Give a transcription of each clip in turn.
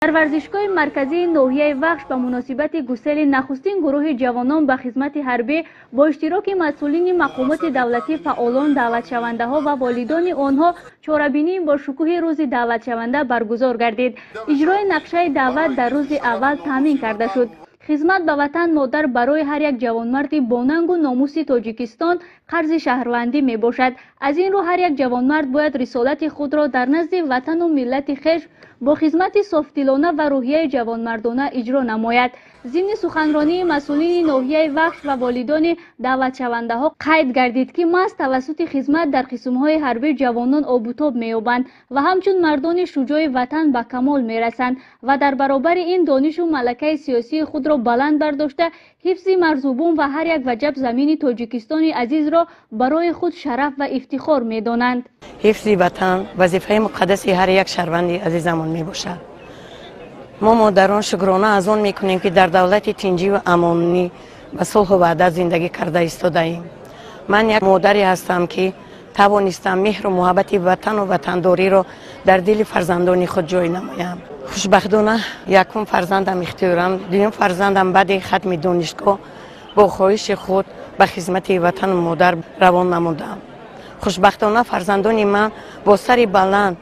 در ورزشگاه مرکزی ناحیه وخش به مناسبت گسیل نخستین گروه جوانان به خدمت حربی با اشتراک مسئولین مقامات دولتی، فعالان، دعوتشونده ها و والدان آنها چاره‌بینی با شکوه روز دعوتشونده برگزار گردید. اجرای نقشه دعوت در روز اول تامین کرده شد. خدمت به وطن مادر برای هر یک جوانمردی با ننگ و ناموس تاجیکستان قرض شهروندی می باشد. از این رو هر یک جوانمرد باید رسالت خود را در نزد وطن و ملت خویش با خدمت صافدلانه و روحیه جوانمردانه اجرا نماید. ضمن سخنرانی مسئولین ناحیه وخش و والدان دعوتشونده ها قید گردید که محض توسط خدمت در قسم‌های حربی جوانان آبوتاب می‌یابند و همچون مردان شجاع وطن به کمال می‌رسند و در برابر این دانش و ملکه سیاسی خود را بلند برداشته حفظ مرزوبون و هر یک وجب زمین تاجیکستان عزیز را برای خود شرف و افتخار می‌دانند. حفظ وطن وظیفه مقدس هر یک شهروند عزیزمون میباشد. ما مادران شکرانه از آن میکنیم که در دولت تنجی و امانی و صلح و وحدت زندگی کرده ایستاده ایم. من یک مادری هستم که توانستم مهر و محبت وطن و وطنداری را در دل فرزندان خود جای نمایم. خوشبختانه یکم فرزندم اختیارم، دوم فرزندم بعد ختم دانشگاه با خواهش خود به خدمت وطن و مادر روان نمودم. خوشبختانه فرزندان من با سر بلند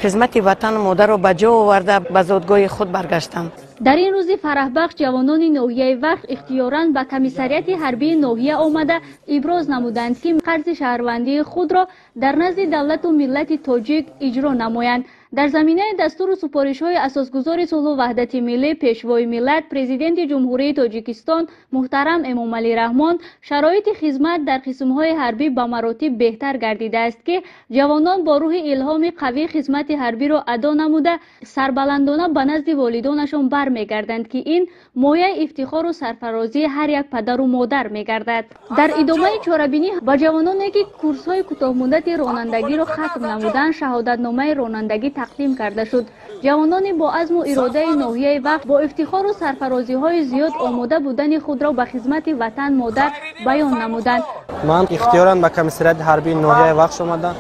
خدمت وطن و مادر را به جا آورده به زادگاه خود برگشتند. در این روز فرح بخش جوانان ناحیه وخش اختیاراً به کمیسریت حربی ناحیه آمده ابراز نمودند که قرض شهروندی خود را در نزد دولت و ملت تاجیک اجرا نمایند. در زمینه دستور و سپارش‌های اساسگذار صلح و وحدت ملی پیشوای ملت پرزیدنت جمهوری تاجیکستان محترم امامعلی رحمان شرایط خدمت در قسم‌های حربی به مراتب بهتر گردیده است که جوانان با روح الهام قوی خدمت حربی را ادا نموده سربلندانه به نزد والدانشان برمیگردند که این مایه افتخار و سرفرازی هر یک پدر و مادر میگردد. در ادامه چاره‌بینی با جوانانی که کورس‌های کوتاه مدت رانندگی را ختم نمودند شهادتنامه رانندگی تقدیم کرده شد. جوانان با عزم و اراده ناحیه وخش با افتخار و سرفرازی‌های زیاد آماده بودن خود را به خدمت وطن مادر بیان نمودند. من اختیاراً به کمیسریت حربی ناحیه وخش آمدم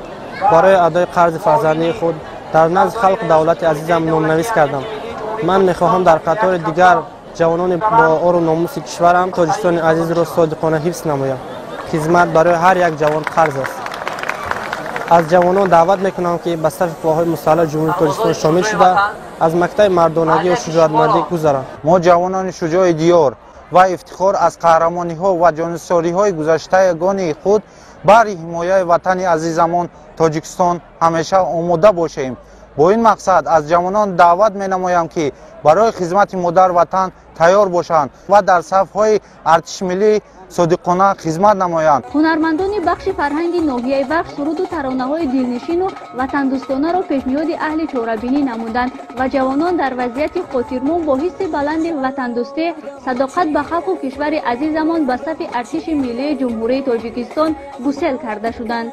برای ادای قرض فرزندی خود در نزد خلق دولت عزیزم نام‌نویس کردم. من می‌خواهم در قطار دیگر جوانان با آر و ناموس کشورم تاجیکستان عزیز را صادقانه حفظ نمایم. خدمت برای هر یک جوان قرض است. از جوانان دعوت میکنم که به صف پاهای مسلح جمهوری تاجیکستان شامل شده از مقطع مردانگی و شجاعتمندی گذرند. ما جوانان شجاع دیار و افتخار از قهرمانی ها و جانساری های گذشته گانی خود برای حمایت وطن عزیزمان تاجیکستان همیشه آماده باشیم. با این مقصد از جوانان دعوت می نمایم که برای خدمت مادر وطن تیار باشند و در صف های ارتش ملی صادقانه خدمت نمایند. هنرمندان بخش فرهنگ ناحیه وخش سرود و ترانه‌های دلنشین و وطن دوستانه را پیشنهاد اهل چاره‌بینی نمودند و جوانان در وضعیت خاطرمون با حس بلند وطن دوستی صداقت به خلق و کشور عزیزمان به صف ارتش ملی جمهوری تاجیکستان گسیل کرده شدند.